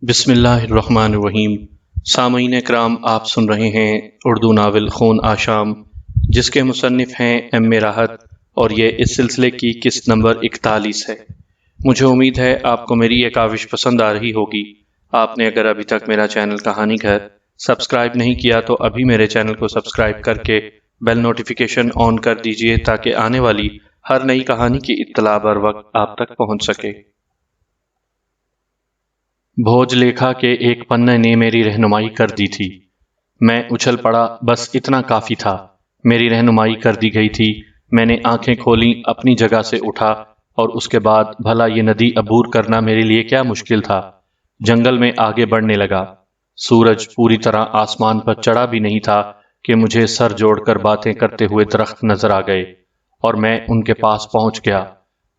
بسم اللہ الرحمن الرحیم۔ سامعین اکرام، آپ سن رہے ہیں اردو ناول خون آشام، جس کے مصنف ہیں ایم راحت، اور یہ اس سلسلے کی قسط نمبر 41 ہے۔ مجھے امید ہے آپ کو میری یہ کاوش پسند آ رہی ہوگی۔ آپ نے اگر ابھی تک میرا چینل کہانی گھر سبسکرائب نہیں کیا تو ابھی میرے چینل کو سبسکرائب کر کے بیل نوٹیفیکیشن آن کر دیجئے تاکہ آنے والی ہر نئی کہانی کی اطلاع بر وقت آپ تک پہنچ سکے۔ بھوج لیکھا کے ایک پنے نے میری رہنمائی کر دی تھی۔ میں اچھل پڑا، بس اتنا کافی تھا۔ میری رہنمائی کر دی گئی تھی۔ میں نے آنکھیں کھولیں، اپنی جگہ سے اٹھا، اور اس کے بعد بھلا یہ ندی عبور کرنا میرے لیے کیا مشکل تھا۔ جنگل میں آگے بڑھنے لگا۔ سورج پوری طرح آسمان پر چڑھا بھی نہیں تھا کہ مجھے سر جوڑ کر باتیں کرتے ہوئے درخت نظر آ گئے، اور میں ان کے پاس پہنچ گیا۔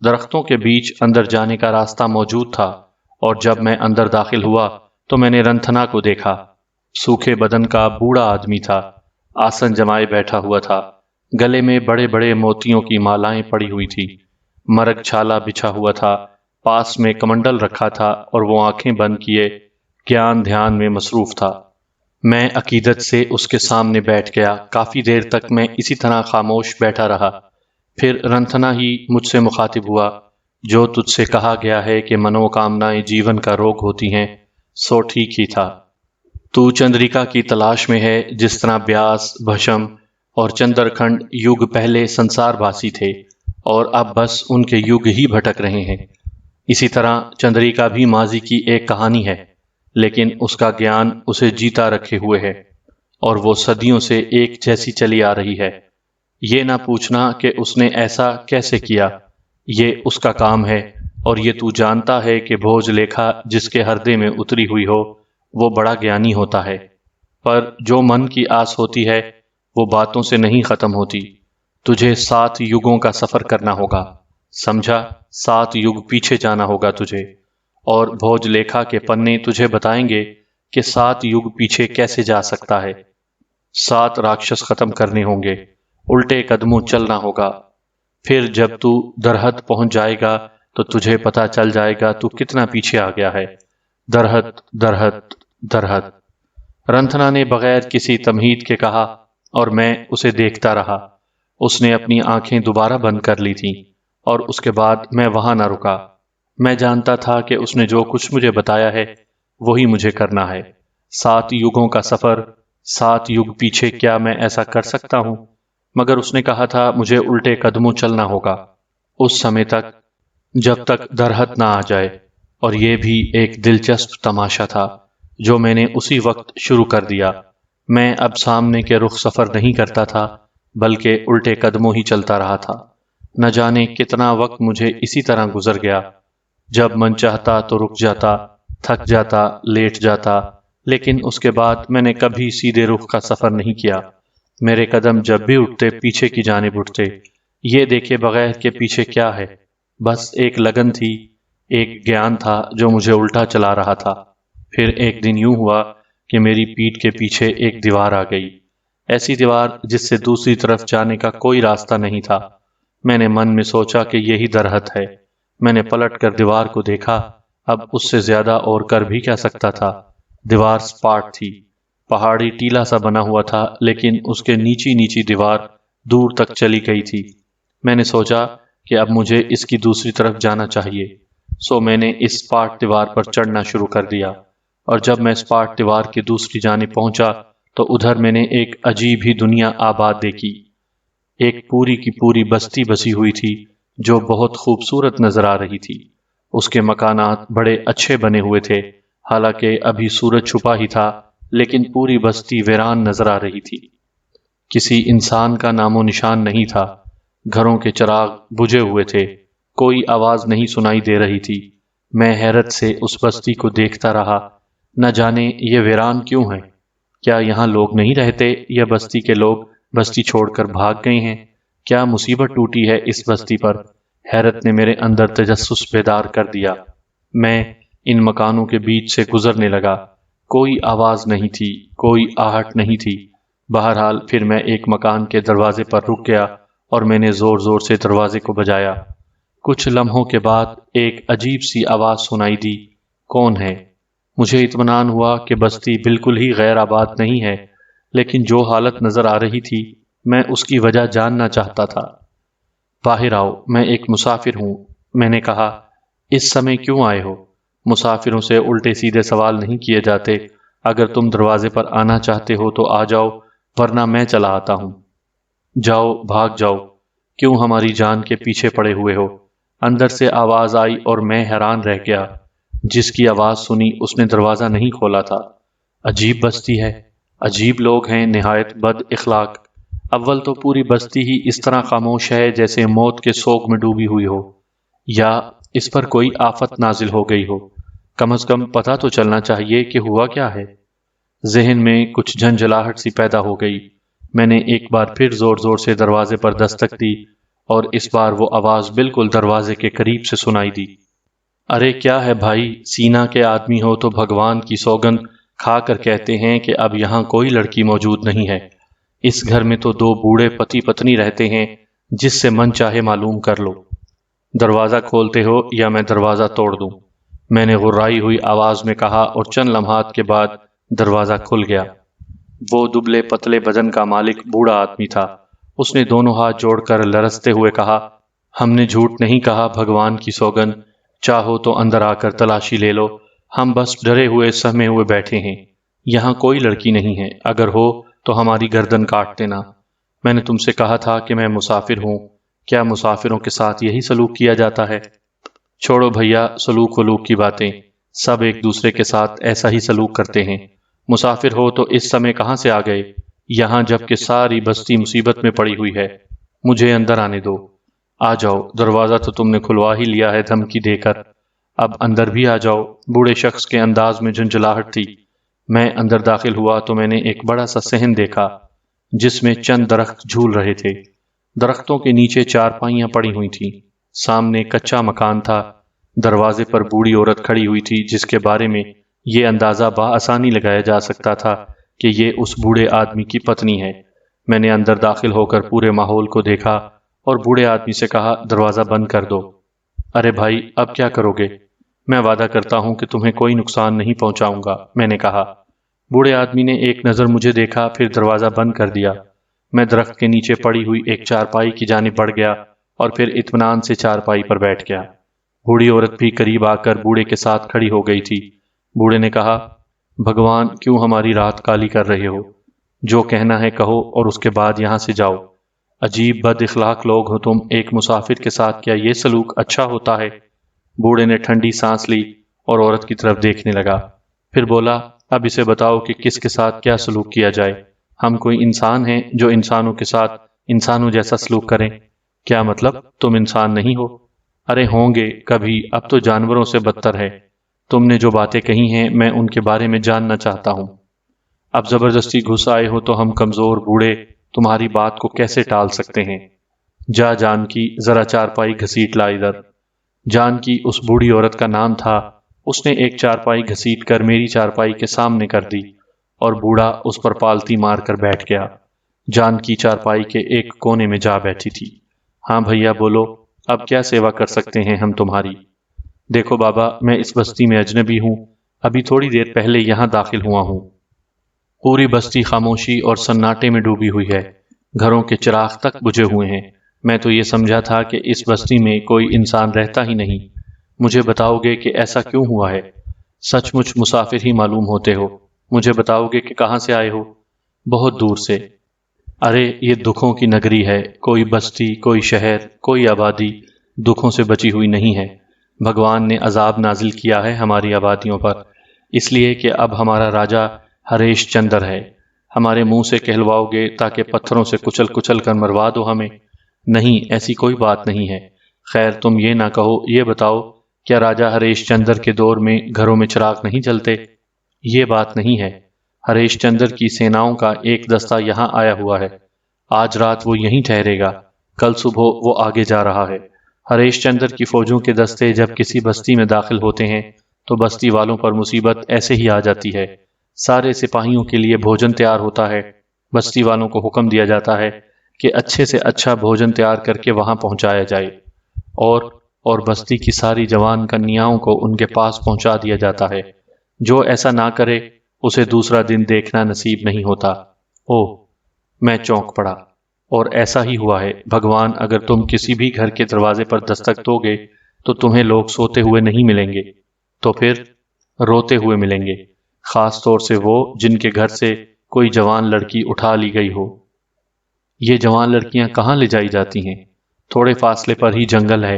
درختوں کے بیچ اندر جانے کا راستہ موجود تھا، اور جب میں اندر داخل ہوا تو میں نے رنتھنا کو دیکھا۔ سوکھے بدن کا بوڑھا آدمی تھا، آسن جمائے بیٹھا ہوا تھا۔ گلے میں بڑے بڑے موتیوں کی مالائیں پڑی ہوئی تھی۔ مرگ چھالا بچھا ہوا تھا، پاس میں کمنڈل رکھا تھا، اور وہ آنکھیں بند کیے گیان دھیان میں مصروف تھا۔ میں عقیدت سے اس کے سامنے بیٹھ گیا۔ کافی دیر تک میں اسی طرح خاموش بیٹھا رہا۔ پھر رنتھنا ہی مجھ سے مخاطب ہوا۔ جو تجھ سے کہا گیا ہے کہ منوکامنائیں جیون کا روگ ہوتی ہیں، سو ٹھیک ہی تھا۔ تو چندریکا کی تلاش میں ہے، جس طرح بیاس، بھشم اور چندر کھنڈ یگ پہلے سنسار باسی تھے، اور اب بس ان کے یگ ہی بھٹک رہے ہیں۔ اسی طرح چندریکا بھی ماضی کی ایک کہانی ہے، لیکن اس کا گیان اسے جیتا رکھے ہوئے ہے، اور وہ صدیوں سے ایک جیسی چلی آ رہی ہے۔ یہ نہ پوچھنا کہ اس نے ایسا کیسے کیا، یہ اس کا کام ہے، اور یہ تو جانتا ہے کہ بھوج لیکھا جس کے ہردے میں اتری ہوئی ہو وہ بڑا گیانی ہوتا ہے، پر جو من کی آس ہوتی ہے وہ باتوں سے نہیں ختم ہوتی۔ تجھے 7 یگوں کا سفر کرنا ہوگا، سمجھا؟ 7 یگ پیچھے جانا ہوگا تجھے، اور بھوج لیکھا کے پنے تجھے بتائیں گے کہ 7 یگ پیچھے کیسے جا سکتا ہے۔ 7 راکشس ختم کرنے ہوں گے، الٹے قدموں چلنا ہوگا۔ پھر جب تو درہت پہنچ جائے گا تو تجھے پتا چل جائے گا تو کتنا پیچھے آ گیا ہے۔ درہت درہت درہت، رنتھنا نے بغیر کسی تمہید کے کہا، اور میں اسے دیکھتا رہا۔ اس نے اپنی آنکھیں دوبارہ بند کر لی تھیں، اور اس کے بعد میں وہاں نہ رکا۔ میں جانتا تھا کہ اس نے جو کچھ مجھے بتایا ہے وہی مجھے کرنا ہے۔ 7 یگوں کا سفر، 7 یگ پیچھے، کیا میں ایسا کر سکتا ہوں؟ مگر اس نے کہا تھا مجھے الٹے قدموں چلنا ہوگا، اس سمے تک جب تک درہت نہ آ جائے۔ اور یہ بھی ایک دلچسپ تماشا تھا جو میں نے اسی وقت شروع کر دیا۔ میں اب سامنے کے رخ سفر نہیں کرتا تھا، بلکہ الٹے قدموں ہی چلتا رہا تھا۔ نہ جانے کتنا وقت مجھے اسی طرح گزر گیا۔ جب من چاہتا تو رک جاتا، تھک جاتا، لیٹ جاتا، لیکن اس کے بعد میں نے کبھی سیدھے رخ کا سفر نہیں کیا۔ میرے قدم جب بھی اٹھتے پیچھے کی جانب اٹھتے، یہ دیکھے بغیر کہ پیچھے کیا ہے۔ بس ایک لگن تھی، ایک گیان تھا جو مجھے الٹا چلا رہا تھا۔ پھر ایک دن یوں ہوا کہ میری پیٹھ کے پیچھے ایک دیوار آ گئی، ایسی دیوار جس سے دوسری طرف جانے کا کوئی راستہ نہیں تھا۔ میں نے من میں سوچا کہ یہی درہت ہے۔ میں نے پلٹ کر دیوار کو دیکھا، اب اس سے زیادہ اور کر بھی کیا سکتا تھا۔ دیوار سپاٹ تھی، پہاڑی ٹیلا سا بنا ہوا تھا، لیکن اس کے نیچی نیچی دیوار دور تک چلی گئی تھی۔ میں نے سوچا کہ اب مجھے اس کی دوسری طرف جانا چاہیے، سو میں نے اس سپاٹ دیوار پر چڑھنا شروع کر دیا، اور جب میں سپاٹ دیوار کی دوسری جانب پہنچا تو ادھر میں نے ایک عجیب ہی دنیا آباد دیکھی۔ ایک پوری کی پوری بستی بسی ہوئی تھی جو بہت خوبصورت نظر آ رہی تھی۔ اس کے مکانات بڑے اچھے بنے ہوئے تھے، حالانکہ ابھی سورج چھپا ہی تھا، لیکن پوری بستی ویران نظر آ رہی تھی۔ کسی انسان کا نام و نشان نہیں تھا۔ گھروں کے چراغ بجھے ہوئے تھے، کوئی آواز نہیں سنائی دے رہی تھی۔ میں حیرت سے اس بستی کو دیکھتا رہا۔ نہ جانے یہ ویران کیوں ہے؟ کیا یہاں لوگ نہیں رہتے، یا بستی کے لوگ بستی چھوڑ کر بھاگ گئے ہیں؟ کیا مصیبت ٹوٹی ہے اس بستی پر؟ حیرت نے میرے اندر تجسس بیدار کر دیا۔ میں ان مکانوں کے بیچ سے گزرنے لگا۔ کوئی آواز نہیں تھی، کوئی آہٹ نہیں تھی۔ بہرحال پھر میں ایک مکان کے دروازے پر رک گیا، اور میں نے زور زور سے دروازے کو بجایا۔ کچھ لمحوں کے بعد ایک عجیب سی آواز سنائی دی، کون ہے؟ مجھے اطمینان ہوا کہ بستی بالکل ہی غیر آباد نہیں ہے، لیکن جو حالت نظر آ رہی تھی میں اس کی وجہ جاننا چاہتا تھا۔ باہر آؤ، میں ایک مسافر ہوں، میں نے کہا۔ اس سمے کیوں آئے ہو؟ مسافروں سے الٹے سیدھے سوال نہیں کیے جاتے۔ اگر تم دروازے پر آنا چاہتے ہو تو آ جاؤ، ورنہ میں چلا آتا ہوں۔ جاؤ، بھاگ جاؤ، کیوں ہماری جان کے پیچھے پڑے ہوئے ہو؟ اندر سے آواز آئی اور میں حیران رہ گیا۔ جس کی آواز سنی اس نے دروازہ نہیں کھولا تھا۔ عجیب بستی ہے، عجیب لوگ ہیں، نہایت بد اخلاق۔ اول تو پوری بستی ہی اس طرح خاموش ہے جیسے موت کے سوگ میں ڈوبی ہوئی ہو، یا اس پر کوئی آفت نازل ہو گئی ہو۔ کم از کم پتہ تو چلنا چاہیے کہ ہوا کیا ہے۔ ذہن میں کچھ جھنجھلاہٹ سی پیدا ہو گئی۔ میں نے ایک بار پھر زور زور سے دروازے پر دستک دی، اور اس بار وہ آواز بالکل دروازے کے قریب سے سنائی دی۔ ارے کیا ہے بھائی، سینا کے آدمی ہو تو بھگوان کی سوگند کھا کر کہتے ہیں کہ اب یہاں کوئی لڑکی موجود نہیں ہے۔ اس گھر میں تو دو بوڑھے پتی پتنی رہتے ہیں، جس سے من چاہے معلوم کر لو۔ دروازہ کھولتے ہو یا میں دروازہ توڑ دوں، میں نے غرائی ہوئی آواز میں کہا، اور چند لمحات کے بعد دروازہ کھل گیا۔ وہ دبلے پتلے بدن کا مالک بوڑھا آدمی تھا۔ اس نے دونوں ہاتھ جوڑ کر لرزتے ہوئے کہا، ہم نے جھوٹ نہیں کہا، بھگوان کی سوگند، چاہو تو اندر آ کر تلاشی لے لو، ہم بس ڈرے ہوئے سہمے ہوئے بیٹھے ہیں، یہاں کوئی لڑکی نہیں ہے، اگر ہو تو ہماری گردن کاٹ دینا۔ میں نے تم سے کہا تھا کہ میں مسافر ہوں، کیا مسافروں کے ساتھ یہی سلوک کیا جاتا ہے؟ چھوڑو بھیا سلوک ولوک کی باتیں، سب ایک دوسرے کے ساتھ ایسا ہی سلوک کرتے ہیں۔ مسافر ہو تو اس سمے کہاں سے آ گئے یہاں، جب کہ ساری بستی مصیبت میں پڑی ہوئی ہے؟ مجھے اندر آنے دو۔ آ جاؤ، دروازہ تو تم نے کھلوا ہی لیا ہے دھمکی دے کر، اب اندر بھی آ جاؤ۔ بوڑھے شخص کے انداز میں جھنجھلاہٹ تھی۔ میں اندر داخل ہوا تو میں نے ایک بڑا سا صحن دیکھا جس میں چند درخت جھول رہے تھے۔ درختوں کے نیچے چارپائیاں پڑی ہوئی تھیں، سامنے کچا مکان تھا۔ دروازے پر بوڑھی عورت کھڑی ہوئی تھی جس کے بارے میں یہ اندازہ بآسانی لگایا جا سکتا تھا کہ یہ اس بوڑھے آدمی کی پتنی ہے۔ میں نے اندر داخل ہو کر پورے ماحول کو دیکھا اور بوڑھے آدمی سے کہا، دروازہ بند کر دو۔ ارے بھائی اب کیا کرو گے؟ میں وعدہ کرتا ہوں کہ تمہیں کوئی نقصان نہیں پہنچاؤں گا، میں نے کہا۔ بوڑھے آدمی نے ایک نظر مجھے دیکھا، پھر دروازہ بند کر دیا۔ میں درخت کے نیچے پڑی ہوئی ایک چارپائی کی جانب بڑھ گیا اور پھر اطمینان سے چارپائی پر بیٹھ گیا۔ بوڑھی عورت بھی قریب آ کر بوڑھے کے ساتھ کھڑی ہو گئی تھی۔ بوڑھے نے کہا، بھگوان کیوں ہماری رات کالی کر رہے ہو؟ جو کہنا ہے کہو اور اس کے بعد یہاں سے جاؤ۔ عجیب بد اخلاق لوگ ہو تم، ایک مسافر کے ساتھ کیا یہ سلوک اچھا ہوتا ہے؟ بوڑھے نے ٹھنڈی سانس لی اور عورت کی طرف دیکھنے لگا، پھر بولا، اب اسے بتاؤ کہ کس کے ساتھ کیا سلوک کیا جائے۔ ہم کوئی انسان ہیں جو انسانوں کے ساتھ انسانوں جیسا سلوک کریں؟ کیا مطلب، تم انسان نہیں ہو؟ ارے ہوں گے کبھی، اب تو جانوروں سے بدتر ہے۔ تم نے جو باتیں کہی ہیں میں ان کے بارے میں جاننا چاہتا ہوں۔ اب زبردستی گھس آئے ہو تو ہم کمزور بوڑھے تمہاری بات کو کیسے ٹال سکتے ہیں؟ جا جانکی، ذرا چارپائی گھسیٹ لا ادھر۔ جانکی اس بوڑھی عورت کا نام تھا۔ اس نے ایک چارپائی گھسیٹ کر میری چارپائی کے سامنے کر دی اور بوڑھا اس پر پالتی مار کر بیٹھ گیا۔ جانکی چارپائی کے ایک کونے میں جا بیٹھی تھی۔ ہاں بھیا بولو، اب کیا سیوا کر سکتے ہیں ہم تمہاری؟ دیکھو بابا، میں اس بستی میں اجنبی ہوں، ابھی تھوڑی دیر پہلے یہاں داخل ہوا ہوں۔ پوری بستی خاموشی اور سناٹے میں ڈوبی ہوئی ہے، گھروں کے چراغ تک بجھے ہوئے ہیں۔ میں تو یہ سمجھا تھا کہ اس بستی میں کوئی انسان رہتا ہی نہیں۔ مجھے بتاؤ گے کہ ایسا کیوں ہوا ہے؟ سچ مچ مسافر ہی معلوم ہوتے ہو، مجھے بتاؤ گے کہ کہاں سے آئے ہو؟ بہت دور سے۔ ارے یہ دکھوں کی نگری ہے، کوئی بستی، کوئی شہر، کوئی آبادی دکھوں سے بچی ہوئی نہیں ہے۔ بھگوان نے عذاب نازل کیا ہے ہماری آبادیوں پر، اس لیے کہ اب ہمارا راجہ ہریش چندر ہے۔ ہمارے منہ سے کہلواؤ گے تاکہ پتھروں سے کچل کچل کر مروا دو ہمیں؟ نہیں، ایسی کوئی بات نہیں ہے۔ خیر تم یہ نہ کہو، یہ بتاؤ، کیا راجہ ہریش چندر کے دور میں گھروں میں چراغ نہیں جلتے؟ یہ بات نہیں ہے۔ ہریش چندر کی سیناؤں کا ایک دستہ یہاں آیا ہوا ہے، آج رات وہ یہیں ٹھہرے گا، کل صبح وہ آگے جا رہا ہے۔ ہریش چندر کی فوجوں کے دستے جب کسی بستی میں داخل ہوتے ہیں تو بستی والوں پر مصیبت ایسے ہی آ جاتی ہے۔ سارے سپاہیوں کے لیے بھوجن تیار ہوتا ہے، بستی والوں کو حکم دیا جاتا ہے کہ اچھے سے اچھا بھوجن تیار کر کے وہاں پہنچایا جائے، اور بستی کی ساری جوان کنیاؤں کو ان کے پاس پہنچا دیا جاتا ہے۔ جو ایسا نہ کرے اسے دوسرا دن دیکھنا نصیب نہیں ہوتا۔ اوہ، میں چونک پڑا۔ اور ایسا ہی ہوا ہے بھگوان، اگر تم کسی بھی گھر کے دروازے پر دستک دو گے تو تمہیں لوگ سوتے ہوئے نہیں ملیں گے، تو پھر روتے ہوئے ملیں گے، خاص طور سے وہ جن کے گھر سے کوئی جوان لڑکی اٹھا لی گئی ہو۔ یہ جوان لڑکیاں کہاں لے جائی جاتی ہیں؟ تھوڑے فاصلے پر ہی جنگل ہے،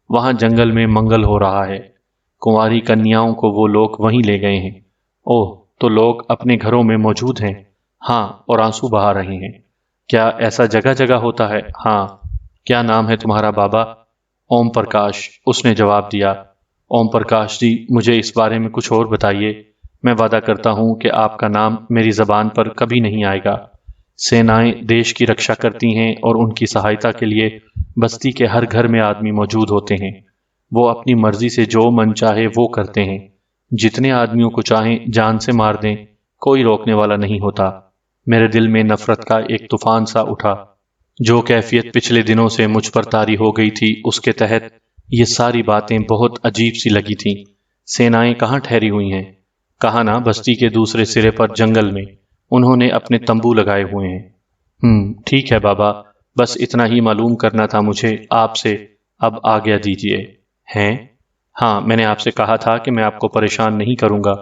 وہاں جنگل میں منگل ہو رہا ہے، کنواری کنیاؤں کو وہ لوگ وہیں لے گئے ہیں۔ اوہ، تو لوگ اپنے گھروں میں موجود ہیں؟ ہاں، اور آنسو بہا رہے ہیں۔ کیا ایسا جگہ جگہ ہوتا ہے؟ ہاں۔ کیا نام ہے تمہارا بابا؟ اوم پرکاش، اس نے جواب دیا۔ اوم پرکاش جی، مجھے اس بارے میں کچھ اور بتائیے، میں وعدہ کرتا ہوں کہ آپ کا نام میری زبان پر کبھی نہیں آئے گا۔ سینائیں دیش کی رکشا کرتی ہیں اور ان کی سہایتا کے لیے بستی کے ہر گھر میں آدمی موجود ہوتے ہیں۔ وہ اپنی مرضی سے جو من چاہے وہ کرتے ہیں، جتنے آدمیوں کو چاہیں جان سے مار دیں، کوئی روکنے والا نہیں ہوتا۔ میرے دل میں نفرت کا ایک طوفان سا اٹھا۔ جو کیفیت پچھلے دنوں سے مجھ پر طاری ہو گئی تھی اس کے تحت یہ ساری باتیں بہت عجیب سی لگی تھیں۔ سینائیں کہاں ٹھہری ہوئی ہیں؟ کہا نا، بستی کے دوسرے سرے پر جنگل میں، انہوں نے اپنے تمبو لگائے ہوئے ہیں۔ ٹھیک ہے بابا، بس اتنا ہی معلوم کرنا تھا مجھے آپ سے، اب آگیا دیجیے۔ ہیں؟ ہاں، میں نے آپ سے کہا تھا کہ میں آپ کو پریشان نہیں کروں گا،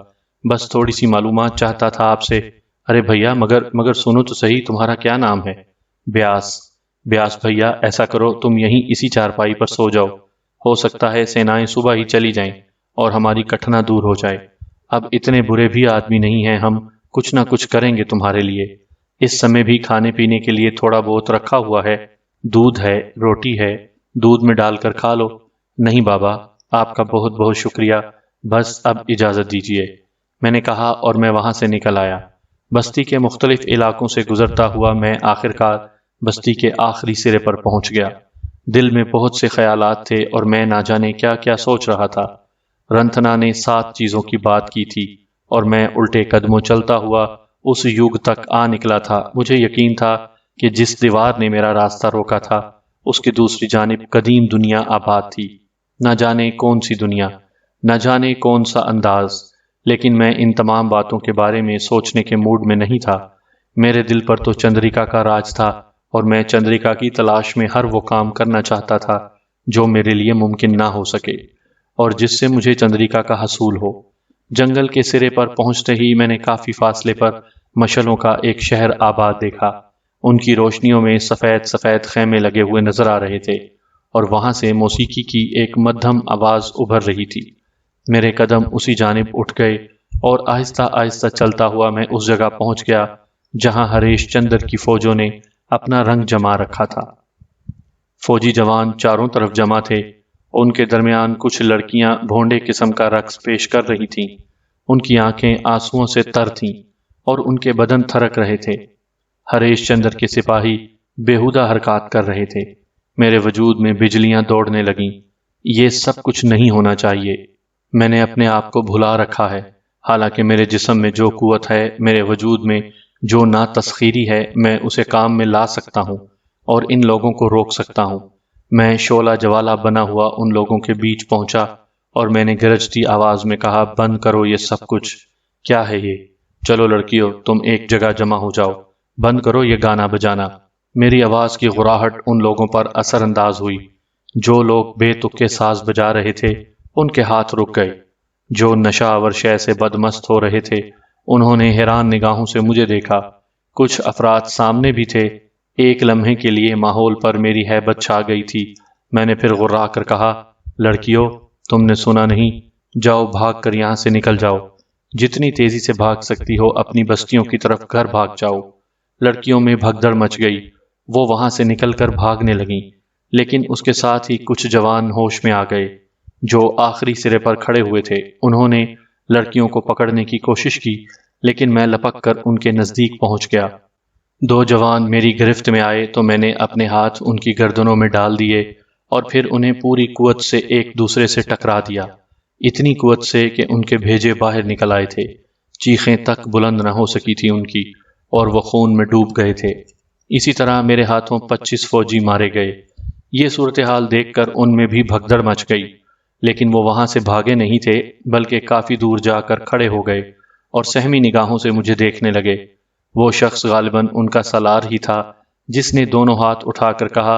بس تھوڑی سی معلومات چاہتا تھا آپ سے۔ ارے بھیا، مگر سنو تو صحیح، تمہارا کیا نام ہے؟ بیاس۔ بیاس بھیا، ایسا کرو تم یہیں اسی چارپائی پر سو جاؤ، ہو سکتا ہے سینائیں صبح ہی چلی جائیں اور ہماری کٹھنا دور ہو جائے۔ اب اتنے برے بھی آدمی نہیں ہیں ہم، کچھ نہ کچھ کریں گے تمہارے لیے۔ اس سمے بھی کھانے پینے کے لیے تھوڑا بہت رکھا ہوا ہے، دودھ ہے، روٹی ہے، دودھ میں ڈال کر کھا لو۔ نہیں بابا، آپ کا بہت بہت شکریہ، بس اب اجازت دیجیے، میں نے کہا اور میں وہاں سے نکل آیا۔ بستی کے مختلف علاقوں سے گزرتا ہوا میں آخرکار بستی کے آخری سرے پر پہنچ گیا۔ دل میں بہت سے خیالات تھے اور میں نہ جانے کیا کیا سوچ رہا تھا۔ رنتھنا نے 7 چیزوں کی بات کی تھی اور میں الٹے قدموں چلتا ہوا اس یگ تک آ نکلا تھا۔ مجھے یقین تھا کہ جس دیوار نے میرا راستہ روکا تھا اس کی دوسری جانب قدیم دنیا آباد تھی۔ نہ جانے کون سی دنیا، نہ جانے کون سا انداز، لیکن میں ان تمام باتوں کے بارے میں سوچنے کے موڈ میں نہیں تھا۔ میرے دل پر تو چندریکا کا راج تھا اور میں چندریکا کی تلاش میں ہر وہ کام کرنا چاہتا تھا جو میرے لیے ممکن نہ ہو سکے اور جس سے مجھے چندریکا کا حصول ہو۔ جنگل کے سرے پر پہنچتے ہی میں نے کافی فاصلے پر مشلوں کا ایک شہر آباد دیکھا۔ ان کی روشنیوں میں سفید سفید خیمے لگے ہوئے نظر آ رہے تھے اور وہاں سے موسیقی کی ایک مدھم آواز ابھر رہی تھی۔ میرے قدم اسی جانب اٹھ گئے اور آہستہ آہستہ چلتا ہوا میں اس جگہ پہنچ گیا جہاں ہریش چندر کی فوجوں نے اپنا رنگ جما رکھا تھا۔ فوجی جوان چاروں طرف جمع تھے، ان کے درمیان کچھ لڑکیاں بھونڈے قسم کا رقص پیش کر رہی تھیں۔ ان کی آنکھیں آنسوؤں سے تر تھیں اور ان کے بدن تھرک رہے تھے۔ ہریش چندر کے سپاہی بےہودہ حرکات کر رہے تھے۔ میرے وجود میں بجلیاں دوڑنے لگیں۔ یہ سب کچھ نہیں ہونا چاہیے، میں نے اپنے آپ کو بھلا رکھا ہے، حالانکہ میرے جسم میں جو قوت ہے، میرے وجود میں جو ناتسخیری ہے، میں اسے کام میں لا سکتا ہوں اور ان لوگوں کو روک سکتا ہوں۔ میں شعلہ جوالا بنا ہوا ان لوگوں کے بیچ پہنچا اور میں نے گرجتی آواز میں کہا، بند کرو یہ سب کچھ۔ کیا ہے یہ؟ چلو لڑکیوں، تم ایک جگہ جمع ہو جاؤ، بند کرو یہ گانا بجانا۔ میری آواز کی غراہٹ ان لوگوں پر اثر انداز ہوئی۔ جو لوگ بے تکے ساز بجا رہے تھے ان کے ہاتھ رک گئے۔ جو نشہ آور شے سے بدمست ہو رہے تھے انہوں نے حیران نگاہوں سے مجھے دیکھا۔ کچھ افراد سامنے بھی تھے۔ ایک لمحے کے لیے ماحول پر میری ہیبت چھا گئی تھی۔ میں نے پھر غرا کر کہا، لڑکیوں، تم نے سنا نہیں، جاؤ بھاگ کر یہاں سے نکل جاؤ، جتنی تیزی سے بھاگ سکتی ہو اپنی بستیوں کی طرف گھر بھاگ جاؤ۔ لڑکیوں میں بھگدڑ مچ گئی، وہ وہاں سے نکل کر بھاگنے لگیں، لیکن اس کے ساتھ ہی کچھ جوان ہوش میں آ گئے جو آخری سرے پر کھڑے ہوئے تھے۔ انہوں نے لڑکیوں کو پکڑنے کی کوشش کی، لیکن میں لپک کر ان کے نزدیک پہنچ گیا۔ 2 جوان میری گرفت میں آئے تو میں نے اپنے ہاتھ ان کی گردنوں میں ڈال دیے اور پھر انہیں پوری قوت سے ایک دوسرے سے ٹکرا دیا، اتنی قوت سے کہ ان کے بھیجے باہر نکل آئے تھے۔ چیخیں تک بلند نہ ہو سکی تھی ان کی اور وہ خون میں ڈوب گئے تھے۔ اسی طرح میرے ہاتھوں 25 فوجی مارے گئے۔ یہ صورتحال دیکھ کر ان میں بھی بھگدڑ مچ گئی۔ لیکن وہ وہاں سے بھاگے نہیں تھے بلکہ کافی دور جا کر کھڑے ہو گئے اور سہمی نگاہوں سے مجھے دیکھنے لگے۔ وہ شخص غالباً ان کا سالار ہی تھا جس نے دونوں ہاتھ اٹھا کر کہا،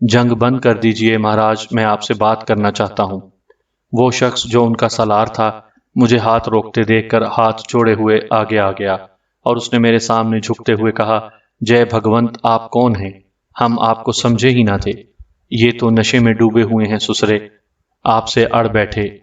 جنگ بند کر دیجئے مہاراج، میں آپ سے بات کرنا چاہتا ہوں۔ وہ شخص جو ان کا سالار تھا مجھے ہاتھ روکتے دیکھ کر ہاتھ جوڑے ہوئے آگے آ گیا اور اس نے میرے سامنے جھکتے ہوئے کہا، جے بھگونت، آپ کون ہیں؟ ہم آپ کو سمجھے ہی نہ تھے۔ یہ تو نشے میں ڈوبے ہوئے ہیں سسرے، آپ سے اڑ بیٹھے،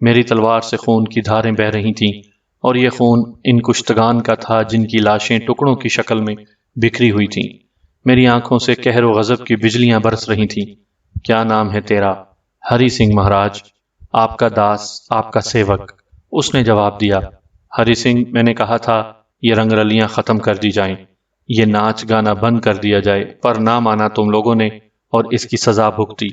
میری تلوار سے خون کی دھاریں بہہ رہی تھیں اور یہ خون ان کشتگان کا تھا جن کی لاشیں ٹکڑوں کی شکل میں بکھری ہوئی تھیں۔ میری آنکھوں سے قہر و غضب کی بجلیاں برس رہی تھیں۔ کیا نام ہے تیرا؟ ہری سنگھ مہاراج، آپ کا داس، آپ کا سیوک، اس نے جواب دیا۔ ہری سنگھ، میں نے کہا تھا یہ رنگ رلیاں ختم کر دی جائیں، یہ ناچ گانا بند کر دیا جائے، پر نہ مانا تم لوگوں نے اور اس کی سزا بھگتی۔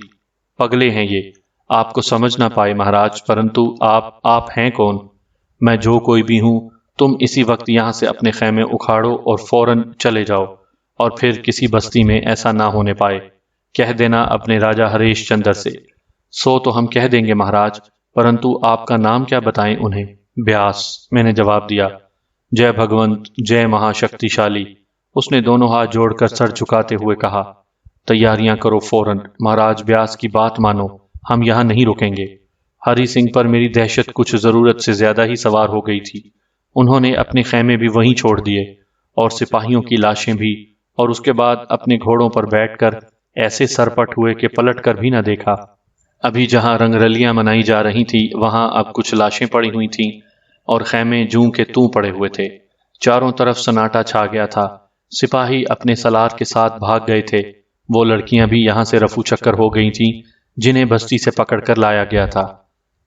پگلے ہیں یہ، آپ کو سمجھ نہ پائے مہاراج، پرنتو آپ ہیں کون؟ میں جو کوئی بھی ہوں، تم اسی وقت یہاں سے اپنے خیمے اکھاڑو اور فوراً چلے جاؤ، اور پھر کسی بستی میں ایسا نہ ہونے پائے۔ کہہ دینا اپنے راجہ ہریش چندر سے۔ سو تو ہم کہہ دیں گے مہاراج، پرنتو آپ کا نام کیا بتائیں انہیں؟ بیاس، میں نے جواب دیا۔ جے بھگونت، جے مہا شکتی شالی، اس نے دونوں ہاتھ جوڑ کر سر جھکاتے ہوئے کہا۔ تیاریاں کرو فوراً، مہاراج بیاس کی بات مانو، ہم یہاں نہیں رکیں گے۔ ہری سنگھ پر میری دہشت کچھ ضرورت سے زیادہ ہی سوار ہو گئی تھی۔ انہوں نے اپنے خیمے بھی وہیں چھوڑ دیے اور سپاہیوں کی لاشیں بھی، اور اس کے بعد اپنے گھوڑوں پر بیٹھ کر ایسے سرپٹ ہوئے کہ پلٹ کر بھی نہ دیکھا۔ ابھی جہاں رنگ رلیاں منائی جا رہی تھی وہاں اب کچھ لاشیں پڑی ہوئی تھیں اور خیمے جوں کے توں پڑے ہوئے تھے۔ چاروں طرف سناٹا چھا گیا تھا۔ سپاہی اپنے سالار کے ساتھ بھاگ گئے تھے۔ وہ لڑکیاں بھی یہاں سے رفو چکر ہو گئی تھیں جنہیں بستی سے پکڑ کر لایا گیا تھا۔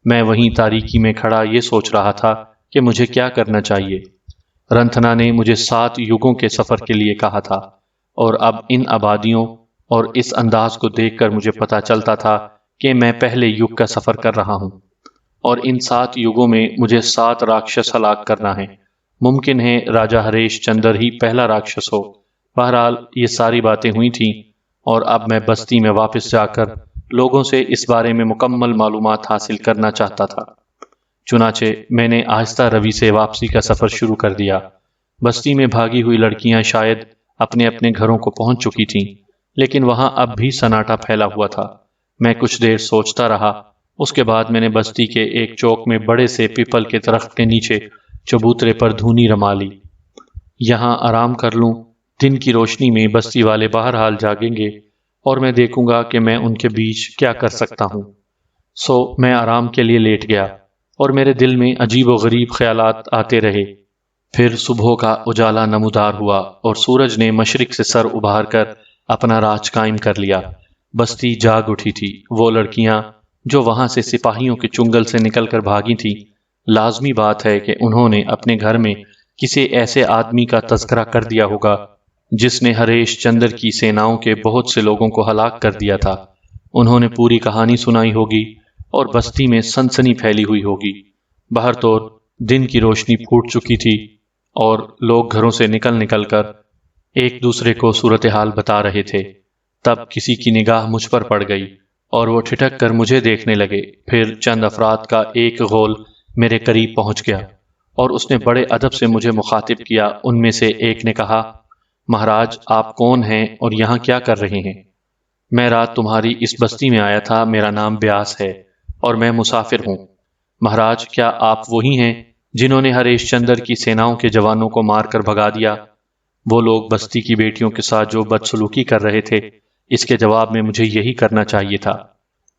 میں وہیں تاریکی میں کھڑا یہ سوچ رہا تھا کہ مجھے کیا کرنا چاہیے۔ رنتھنا نے مجھے 7 یگوں کے سفر کے لیے کہا تھا، اور اب ان آبادیوں اور اس انداز کو دیکھ کر مجھے پتا چلتا تھا کہ میں پہلے یگ کا سفر کر رہا ہوں، اور ان 7 یگوں میں مجھے 7 راکشس ہلاک کرنا ہے۔ ممکن ہے راجہ ہریش چندر ہی پہلا راکشس ہو۔ بہرحال یہ ساری باتیں ہوئی تھیں، اور اب میں بستی میں واپس جا کر لوگوں سے اس بارے میں مکمل معلومات حاصل کرنا چاہتا تھا۔ چنانچہ میں نے آہستہ روی سے واپسی کا سفر شروع کر دیا۔ بستی میں بھاگی ہوئی لڑکیاں شاید اپنے اپنے گھروں کو پہنچ چکی تھیں، لیکن وہاں اب بھی سناٹا پھیلا ہوا تھا۔ میں کچھ دیر سوچتا رہا، اس کے بعد میں نے بستی کے ایک چوک میں بڑے سے پیپل کے درخت کے نیچے چبوترے پر دھونی رما لی۔ یہاں آرام کر لوں، دن کی روشنی میں بستی والے بہرحال جاگیں گے اور میں دیکھوں گا کہ میں ان کے بیچ کیا کر سکتا ہوں۔ سو میں آرام کے لیے لیٹ گیا اور میرے دل میں عجیب و غریب خیالات آتے رہے۔ پھر صبح کا اجالا نمودار ہوا اور سورج نے مشرق سے سر ابھار کر اپنا راج قائم کر لیا۔ بستی جاگ اٹھی تھی۔ وہ لڑکیاں جو وہاں سے سپاہیوں کے چنگل سے نکل کر بھاگی تھیں، لازمی بات ہے کہ انہوں نے اپنے گھر میں کسی ایسے آدمی کا تذکرہ کر دیا ہوگا جس نے ہریش چندر کی سیناؤں کے بہت سے لوگوں کو ہلاک کر دیا تھا۔ انہوں نے پوری کہانی سنائی ہوگی اور بستی میں سنسنی پھیلی ہوئی ہوگی۔ بہرطور دن کی روشنی پھوٹ چکی تھی اور لوگ گھروں سے نکل نکل کر ایک دوسرے کو صورتحال بتا رہے تھے۔ تب کسی کی نگاہ مجھ پر پڑ گئی اور وہ ٹھٹک کر مجھے دیکھنے لگے۔ پھر چند افراد کا ایک غول میرے قریب پہنچ گیا اور اس نے بڑے ادب سے مجھے مخاطب کیا۔ ان میں سے ایک نے کہا، مہاراج آپ کون ہیں اور یہاں کیا کر رہے ہیں؟ میں رات تمہاری اس بستی میں آیا تھا، میرا نام بیاس ہے اور میں مسافر ہوں۔ مہاراج کیا آپ وہی ہیں جنہوں نے ہریش چندر کی سیناؤں کے جوانوں کو مار کر بھگا دیا؟ وہ لوگ بستی کی بیٹیوں کے ساتھ جو بدسلوکی کر رہے تھے، اس کے جواب میں مجھے یہی کرنا چاہیے تھا۔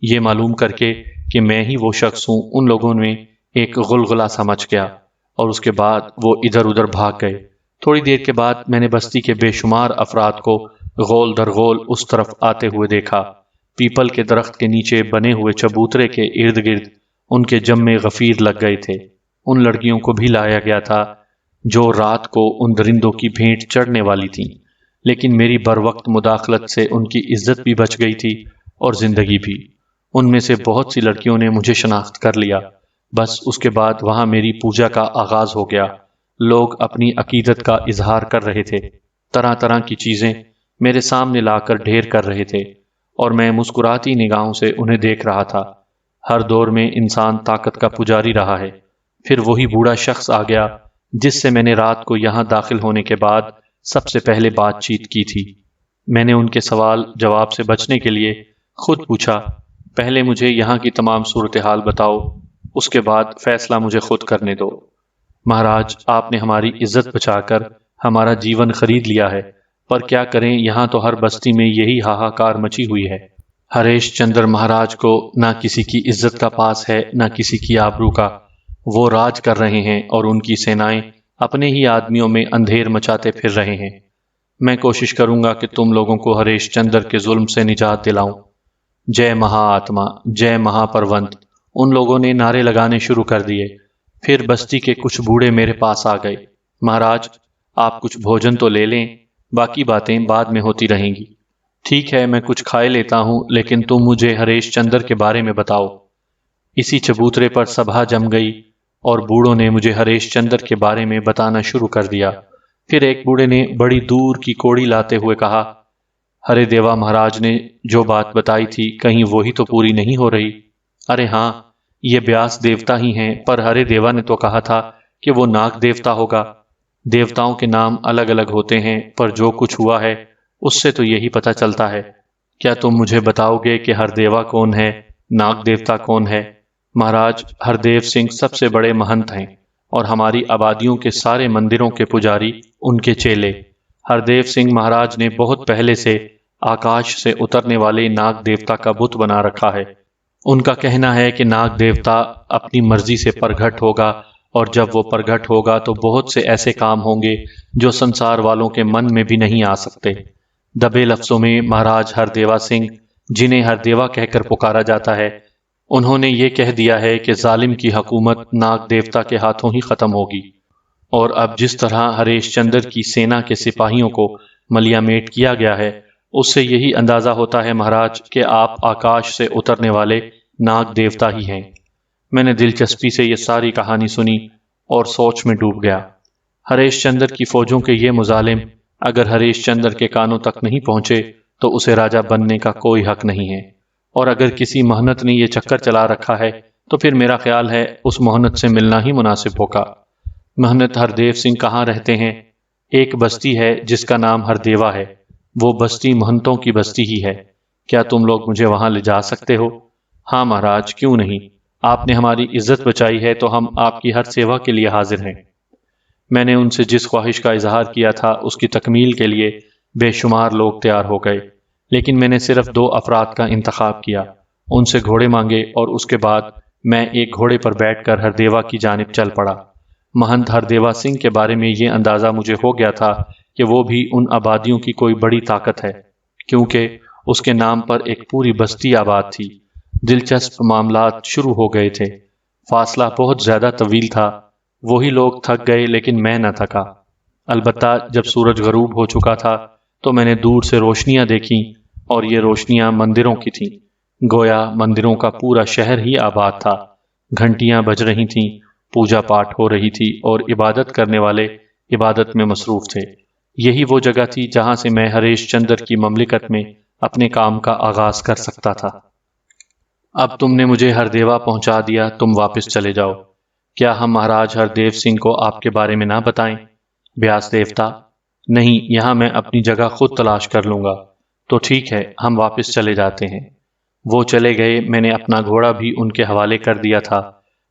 یہ معلوم کر کے کہ میں ہی وہ شخص ہوں، ان لوگوں میں ایک غلغلہ سمجھ گیا اور اس کے بعد وہ ادھر ادھر بھاگ گئے۔ تھوڑی دیر کے بعد میں نے بستی کے بے شمار افراد کو غول در غول اس طرف آتے ہوئے دیکھا۔ پیپل کے درخت کے نیچے بنے ہوئے چبوترے کے ارد گرد ان کے جمے غفیر لگ گئے تھے۔ ان لڑکیوں کو بھی لایا گیا تھا جو رات کو ان درندوں کی بھینٹ چڑھنے والی تھیں، لیکن میری بروقت مداخلت سے ان کی عزت بھی بچ گئی تھی اور زندگی بھی۔ ان میں سے بہت سی لڑکیوں نے مجھے شناخت کر لیا۔ بس اس کے بعد وہاں میری پوجا کا آغاز ہو گیا۔ لوگ اپنی عقیدت کا اظہار کر رہے تھے، طرح طرح کی چیزیں میرے سامنے لا کر ڈھیر کر رہے تھے اور میں مسکراتی نگاہوں سے انہیں دیکھ رہا تھا۔ ہر دور میں انسان طاقت کا پجاری رہا ہے۔ پھر وہی بوڑھا شخص آ گیا جس سے میں نے رات کو یہاں داخل ہونے کے بعد سب سے پہلے بات چیت کی تھی۔ میں نے ان کے سوال جواب سے بچنے کے لیے خود پوچھا، پہلے مجھے یہاں کی تمام صورتحال بتاؤ، اس کے بعد فیصلہ مجھے خود کرنے دو۔ مہاراج، آپ نے ہماری عزت بچا کر ہمارا جیون خرید لیا ہے، پر کیا کریں، یہاں تو ہر بستی میں یہی ہاہاکار مچی ہوئی ہے۔ ہریش چندر مہاراج کو نہ کسی کی عزت کا پاس ہے نہ کسی کی آبرو کا۔ وہ راج کر رہے ہیں اور ان کی سینائیں اپنے ہی آدمیوں میں اندھیر مچاتے پھر رہے ہیں۔ میں کوشش کروں گا کہ تم لوگوں کو ہریش چندر کے ظلم سے نجات دلاؤں۔ جے مہا آتما، جے مہا پرونت۔ ان لوگوں نے نعرے لگانے شروع کر دیے۔ پھر بستی کے کچھ بوڑھے میرے پاس آ گئے۔ مہاراج، آپ کچھ بھوجن تو لے لیں، باقی باتیں بعد میں ہوتی رہیں گی۔ ٹھیک ہے، میں کچھ کھائے لیتا ہوں، لیکن تم مجھے ہریش چندر کے بارے میں بتاؤ۔ اسی چبوترے پر سبھا جم گئی اور بوڑھوں نے مجھے ہریش چندر کے بارے میں بتانا شروع کر دیا۔ پھر ایک بوڑھے نے بڑی دور کی کوڑی لاتے ہوئے کہا، ہرے دیوا مہاراج نے جو بات بتائی تھی کہیں وہی تو پوری نہیں ہو رہی؟ ارے ہاں، یہ بیاس دیوتا ہی ہیں، پر ہرے دیوا نے تو کہا تھا کہ وہ ناگ دیوتا ہوگا۔ دیوتاؤں کے نام الگ الگ ہوتے ہیں، پر جو کچھ ہوا ہے اس سے تو یہی پتہ چلتا ہے۔ کیا تم مجھے بتاؤ گے کہ ہر دیوا کون ہے، ناگ دیوتا کون ہے؟ مہاراج، ہردیو سنگھ سب سے بڑے مہنت ہیں اور ہماری آبادیوں کے سارے مندروں کے پجاری ان کے چیلے۔ ہردیو سنگھ مہاراج نے بہت پہلے سے آکاش سے اترنے والے ناگ دیوتا کا بت بنا رکھا ہے۔ ان کا کہنا ہے کہ ناگ دیوتا اپنی مرضی سے پرگٹ ہوگا، اور جب وہ پرگٹ ہوگا تو بہت سے ایسے کام ہوں گے جو سنسار والوں کے من میں بھی نہیں آ سکتے۔ دبے لفظوں میں مہاراج ہردیوا سنگھ، جنہیں ہردیوا کہہ کر پکارا جاتا ہے، انہوں نے یہ کہہ دیا ہے کہ ظالم کی حکومت ناگ دیوتا کے ہاتھوں ہی ختم ہوگی، اور اب جس طرح ہریش چندر کی سینا کے سپاہیوں کو ملیا میٹ کیا گیا ہے، اس سے یہی اندازہ ہوتا ہے مہاراج کہ آپ آکاش سے اترنے والے ناگ دیوتا ہی ہیں۔ میں نے دلچسپی سے یہ ساری کہانی سنی اور سوچ میں ڈوب گیا۔ ہریش چندر کی فوجوں کے یہ مظالم اگر ہریش چندر کے کانوں تک نہیں پہنچے تو اسے راجہ بننے کا کوئی حق نہیں ہے، اور اگر کسی مہنت نے یہ چکر چلا رکھا ہے تو پھر میرا خیال ہے اس مہنت سے ملنا ہی مناسب ہوگا۔ مہنت ہردیو سنگھ کہاں رہتے ہیں؟ ایک بستی ہے جس کا نام ہردیوا ہے، وہ بستی مہنتوں کی بستی ہی ہے۔ کیا تم لوگ مجھے وہاں لے جا سکتے ہو؟ ہاں مہاراج، کیوں نہیں؟ آپ نے ہماری عزت بچائی ہے تو ہم آپ کی ہر سیوا کے لیے حاضر ہیں۔ میں نے ان سے جس خواہش کا اظہار کیا تھا اس کی تکمیل کے لیے بے شمار لوگ تیار ہو گئے، لیکن میں نے صرف 2 افراد کا انتخاب کیا، ان سے گھوڑے مانگے اور اس کے بعد میں ایک گھوڑے پر بیٹھ کر ہردیوا کی جانب چل پڑا۔ مہنت ہردیوا سنگھ کے بارے میں یہ اندازہ مجھے ہو گیا تھا کہ وہ بھی ان آبادیوں کی کوئی بڑی طاقت ہے، کیونکہ اس کے نام پر ایک پوری بستی آباد تھی۔ دلچسپ معاملات شروع ہو گئے تھے۔ فاصلہ بہت زیادہ طویل تھا۔ وہی لوگ تھک گئے لیکن میں نہ تھکا۔ البتہ جب سورج غروب ہو چکا تھا تو میں نے دور سے روشنیاں دیکھیں، اور یہ روشنیاں مندروں کی تھیں، گویا مندروں کا پورا شہر ہی آباد تھا۔ گھنٹیاں بج رہی تھیں، پوجا پاٹ ہو رہی تھی اور عبادت کرنے والے عبادت میں مصروف تھے۔ یہی وہ جگہ تھی جہاں سے میں ہریش چندر کی مملکت میں اپنے کام کا آغاز کر سکتا تھا۔ اب تم نے مجھے ہردیوا پہنچا دیا، تم واپس چلے جاؤ۔ کیا ہم مہاراج ہردیو سنگھ کو آپ کے بارے میں نہ بتائیں؟ بیاس دیوتا، نہیں، یہاں میں اپنی جگہ خود تلاش کر لوں گا۔ تو ٹھیک ہے، ہم واپس چلے جاتے ہیں۔ وہ چلے گئے۔ میں نے اپنا گھوڑا بھی ان کے حوالے کر دیا تھا،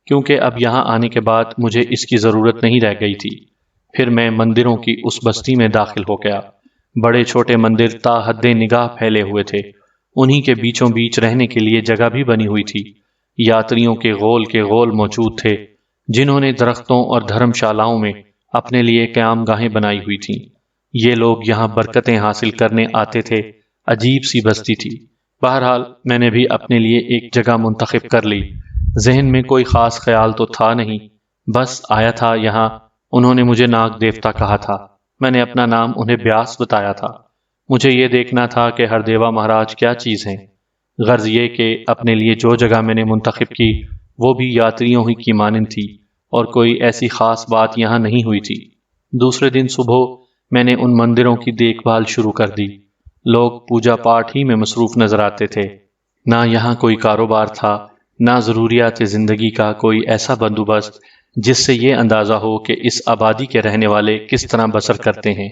کیونکہ اب یہاں آنے کے بعد مجھے اس کی ضرورت نہیں رہ گئی تھی۔ پھر میں مندروں کی اس بستی میں داخل ہو گیا۔ بڑے چھوٹے مندر تا حد نگاہ پھیلے ہوئے تھے، انہی کے بیچوں بیچ رہنے کے لیے جگہ بھی بنی ہوئی تھی۔ یاتریوں کے غول موجود تھے، جنہوں نے درختوں اور دھرم شالاؤں میں اپنے لیے قیام گاہیں بنائی ہوئی تھیں۔ یہ لوگ یہاں برکتیں حاصل کرنے آتے تھے۔ عجیب سی بستی تھی۔ بہرحال میں نے بھی اپنے لیے ایک جگہ منتخب کر لی۔ ذہن میں کوئی خاص خیال تو تھا نہیں، بس آیا تھا یہاں۔ انہوں نے مجھے ناگ دیوتا کہا تھا، میں نے اپنا نام انہیں بیاس بتایا تھا۔ مجھے یہ دیکھنا تھا کہ ہردیوا مہاراج کیا چیز ہیں۔ غرض یہ کہ اپنے لیے جو جگہ میں نے منتخب کی وہ بھی یاتریوں ہی کی مانند تھی، اور کوئی ایسی خاص بات یہاں نہیں ہوئی تھی۔ دوسرے دن صبح میں نے ان مندروں کی دیکھ بھال شروع کر دی۔ لوگ پوجا پاٹ ہی میں مصروف نظر آتے تھے۔ نہ یہاں کوئی کاروبار تھا، نہ ضروریات زندگی کا کوئی ایسا بندوبست جس سے یہ اندازہ ہو کہ اس آبادی کے رہنے والے کس طرح بسر کرتے ہیں۔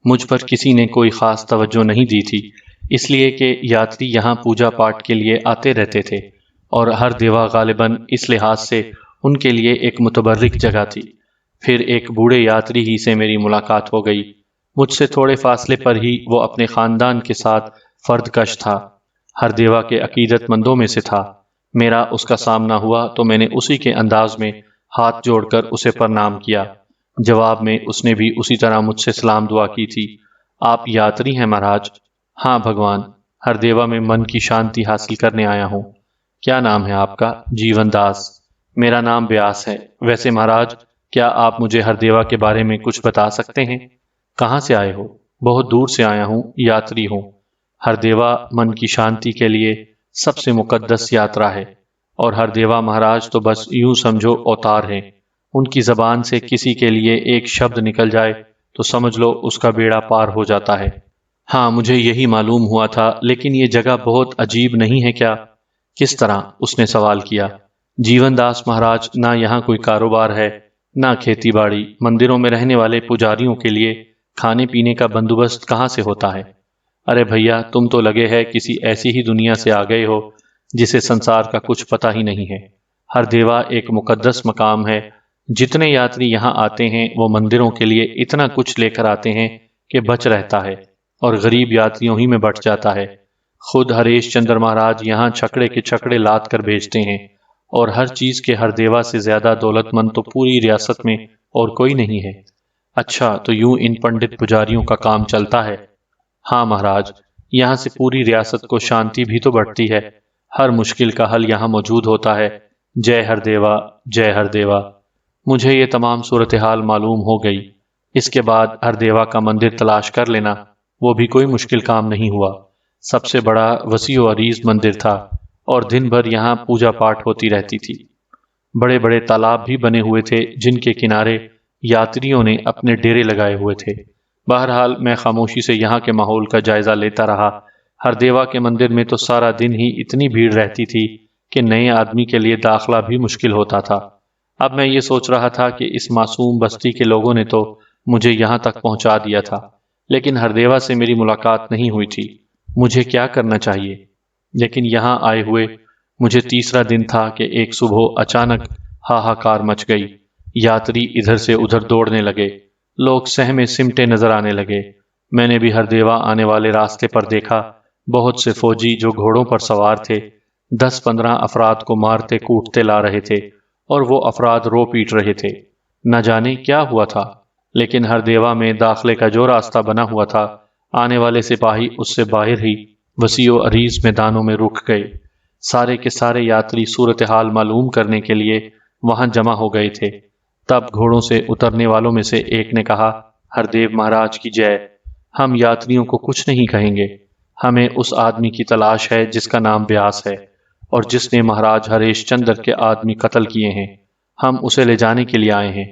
مجھ پر کسی نے کوئی خاص توجہ نہیں دی تھی، اس لیے کہ یاتری یہاں پوجا پاٹ کے لیے آتے رہتے تھے اور ہر دیوا غالباً اس لحاظ سے ان کے لیے ایک متبرک جگہ تھی۔ پھر ایک بوڑھے یاتری ہی سے میری ملاقات ہو گئی۔ مجھ سے تھوڑے فاصلے پر ہی وہ اپنے خاندان کے ساتھ فرد کش تھا، ہر دیوا کے عقیدت مندوں میں سے تھا۔ میرا اس کا سامنا ہوا تو میں نے اسی کے انداز میں ہاتھ جوڑ کر اسے پرنام کیا۔ جواب میں اس نے بھی اسی طرح مجھ سے سلام دعا کی تھی۔ آپ یاتری ہیں مہاراج؟ ہاں بھگوان، ہر دیوا میں من کی شانتی حاصل کرنے آیا ہوں۔ کیا نام ہے آپ کا؟ جیون داس۔ میرا نام بیاس ہے۔ ویسے مہاراج، کیا آپ مجھے ہر دیوا کے بارے میں کچھ بتا سکتے ہیں؟ کہاں سے آئے ہو؟ بہت دور سے آیا ہوں، یاتری ہوں۔ ہر دیوا من کی شانتی کے لیے سب سے مقدس یاترا ہے، اور ہر دیوا مہاراج تو بس یوں سمجھو اوتار ہیں۔ ان کی زبان سے کسی کے لیے ایک شبد نکل جائے تو سمجھ لو اس کا بیڑا پار ہو جاتا ہے۔ ہاں مجھے یہی معلوم ہوا تھا، لیکن یہ جگہ بہت عجیب نہیں ہے کیا؟ کس طرح؟ اس نے سوال کیا۔ جیون داس مہاراج، نہ یہاں کوئی کاروبار ہے، نہ کھیتی باڑی۔ مندروں میں رہنے والے پجاریوں کے لیے کھانے پینے کا بندوبست کہاں سے ہوتا ہے؟ ارے بھیا، تم تو لگے ہے کسی ایسی ہی دنیا سے آ گئے ہو جسے سنسار کا کچھ پتہ ہی نہیں ہے۔ ہر دیوا ایک مقدس مقام ہے۔ جتنے یاتری یہاں آتے ہیں وہ مندروں کے لیے اتنا کچھ لے کر آتے ہیں کہ بچ رہتا ہے، اور غریب یاتریوں ہی میں بٹ جاتا ہے۔ خود ہریش چندر مہاراج یہاں چھکڑے کے چھکڑے لاد کر بھیجتے ہیں، اور ہر چیز کے ہر دیوا سے زیادہ دولت مند تو پوری ریاست میں اور کوئی نہیں ہے۔ اچھا، تو یوں ان پنڈت پجاریوں کا کام چلتا ہے؟ ہاں مہاراج، یہاں سے پوری ریاست کو شانتی بھی تو بڑھتی ہے۔ ہر مشکل کا حل یہاں موجود ہوتا ہے۔ جے ہر دیوا، جے ہر دیوا۔ مجھے یہ تمام صورتحال معلوم ہو گئی۔ اس کے بعد ہر دیوا کا مندر تلاش کر لینا وہ بھی کوئی مشکل کام نہیں ہوا۔ سب سے بڑا وسیع و عریض مندر تھا، اور دن بھر یہاں پوجا پاٹ ہوتی رہتی تھی۔ بڑے بڑے تالاب بھی بنے ہوئے تھے جن کے کنارے یاتریوں نے اپنے ڈیرے لگائے ہوئے تھے۔ بہرحال میں خاموشی سے یہاں کے ماحول کا جائزہ لیتا رہا۔ ہر دیوا کے مندر میں تو سارا دن ہی اتنی بھیڑ رہتی تھی کہ نئے آدمی کے لیے داخلہ بھی مشکل ہوتا تھا۔ اب میں یہ سوچ رہا تھا کہ اس معصوم بستی کے لوگوں نے تو مجھے یہاں تک پہنچا دیا تھا، لیکن ہر دیوا سے میری ملاقات نہیں ہوئی تھی۔ مجھے کیا کرنا چاہیے؟ لیکن یہاں آئے ہوئے مجھے تیسرا دن تھا کہ ایک صبح اچانک ہاہاکار مچ گئی۔ یاتری ادھر سے ادھر دوڑنے لگے، لوگ سہمے سمٹے نظر آنے لگے۔ میں نے بھی ہر دیوا آنے والے راستے پر دیکھا بہت سے فوجی جو گھوڑوں پر سوار تھے 10-15 افراد کو مارتے کوٹتے لا رہے تھے، اور وہ افراد رو پیٹ رہے تھے۔ نہ جانے کیا ہوا تھا، لیکن ہر دیوا میں داخلے کا جو راستہ بنا ہوا تھا، آنے والے سپاہی اس سے باہر ہی وسیع و عریض میدانوں میں رک گئے۔ سارے کے سارے یاتری صورتحال معلوم کرنے کے لیے وہاں جمع ہو گئے تھے۔ تب گھوڑوں سے اترنے والوں میں سے ایک نے کہا، ہر دیو مہاراج کی جے۔ ہم یاتریوں کو کچھ نہیں کہیں گے۔ ہمیں اس آدمی کی تلاش ہے جس کا نام بیاس ہے، اور جس نے مہاراج ہریش چندر کے آدمی قتل کیے ہیں۔ ہم اسے لے جانے کے لیے آئے ہیں۔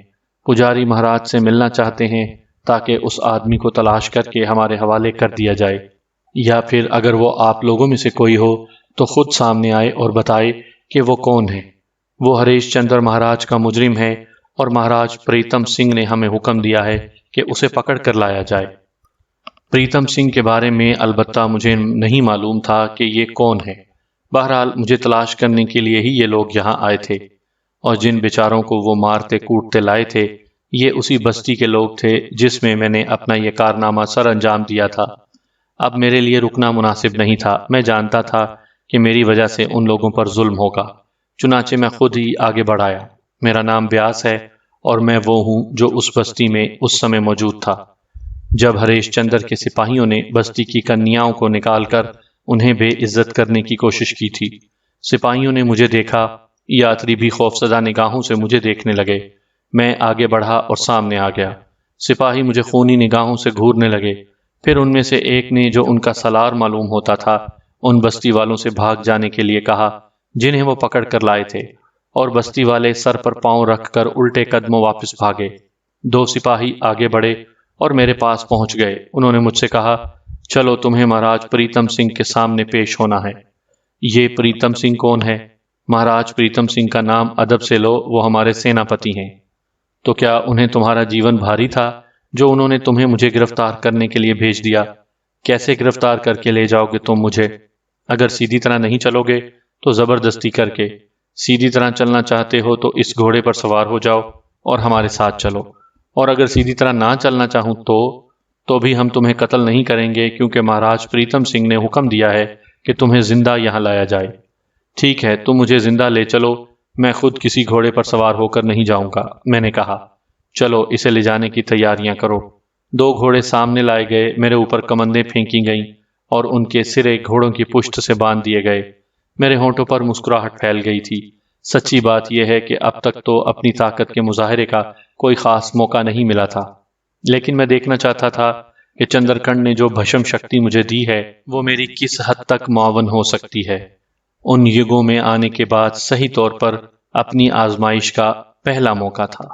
پجاری مہاراج سے ملنا چاہتے ہیں تاکہ اس آدمی کو تلاش کر کے ہمارے حوالے کر دیا جائے، یا پھر اگر وہ آپ لوگوں میں سے کوئی ہو تو خود سامنے آئے اور بتائے کہ وہ کون ہے۔ وہ ہریش چندر مہاراج کا مجرم ہے، اور مہاراج پریتم سنگھ نے ہمیں حکم دیا ہے کہ اسے پکڑ کر لایا جائے۔ پریتم سنگھ کے بارے میں البتہ مجھے نہیں معلوم تھا کہ یہ کون ہے۔ بہرحال مجھے تلاش کرنے کے لیے ہی یہ لوگ یہاں آئے تھے، اور جن بیچاروں کو وہ مارتے کوٹتے لائے تھے یہ اسی بستی کے لوگ تھے جس میں نے اپنا یہ کارنامہ سر انجام دیا تھا۔ اب میرے لیے رکنا مناسب نہیں تھا۔ میں جانتا تھا کہ میری وجہ سے ان لوگوں پر ظلم ہوگا، چنانچہ میں خود ہی آگے بڑھایا۔ میرا نام بیاس ہے، اور میں وہ ہوں جو اس بستی میں اس سمے موجود تھا جب ہریش چندر کے سپاہیوں نے بستی کی کنیاؤں کو نکال کر انہیں بے عزت کرنے کی کوشش کی تھی۔ سپاہیوں نے مجھے دیکھا، یاتری بھی خوفزدہ نگاہوں سے مجھے دیکھنے لگے۔ میں آگے بڑھا اور سامنے آ گیا۔ سپاہی مجھے خونی نگاہوں سے گھورنے لگے۔ پھر ان میں سے ایک نے، جو ان کا سالار معلوم ہوتا تھا، ان بستی والوں سے بھاگ جانے کے لیے کہا جنہیں وہ پکڑ کر لائے تھے، اور بستی والے سر پر پاؤں رکھ کر الٹے قدموں واپس بھاگے۔ 2 سپاہی آگے بڑھے اور میرے پاس پہنچ گئے۔ انہوں نے مجھ سے کہا، چلو تمہیں مہاراج پریتم سنگھ کے سامنے پیش ہونا ہے۔ یہ پریتم سنگھ کون ہے؟ مہاراج پریتم سنگھ کا نام ادب سے لو، وہ ہمارے سیناپتی ہیں۔ تو کیا انہیں تمہارا جیون بھاری تھا جو انہوں نے تمہیں مجھے گرفتار کرنے کے لیے بھیج دیا؟ کیسے گرفتار کر کے لے جاؤ گے تم مجھے؟ اگر سیدھی طرح نہیں چلو گے تو زبردستی کر کے، سیدھی طرح چلنا چاہتے ہو تو اس گھوڑے پر سوار ہو جاؤ اور ہمارے ساتھ چلو، اور اگر سیدھی طرح نہ چلنا چاہوں تو بھی ہم تمہیں قتل نہیں کریں گے، کیونکہ مہاراج پریتم سنگھ نے حکم دیا ہے کہ تمہیں زندہ یہاں لایا جائے۔ ٹھیک ہے، تم مجھے زندہ لے چلو، میں خود کسی گھوڑے پر سوار ہو کر نہیں جاؤں گا، میں نے کہا۔ چلو اسے لے جانے کی تیاریاں کرو۔ 2 گھوڑے سامنے لائے گئے، میرے اوپر کمندیں پھینکی گئیں اور ان کے سرے گھوڑوں کی پشت سے باندھ دیے گئے۔ میرے ہونٹوں پر مسکراہٹ پھیل گئی تھی۔ سچی بات یہ ہے کہ اب تک تو اپنی طاقت کے مظاہرے کا کوئی خاص موقع نہیں ملا تھا، لیکن میں دیکھنا چاہتا تھا کہ چندر کنڈ نے جو بھشم شکتی مجھے دی ہے وہ میری کس حد تک معاون ہو سکتی ہے۔ ان یگوں میں آنے کے بعد صحیح طور پر اپنی آزمائش کا پہلا موقع تھا۔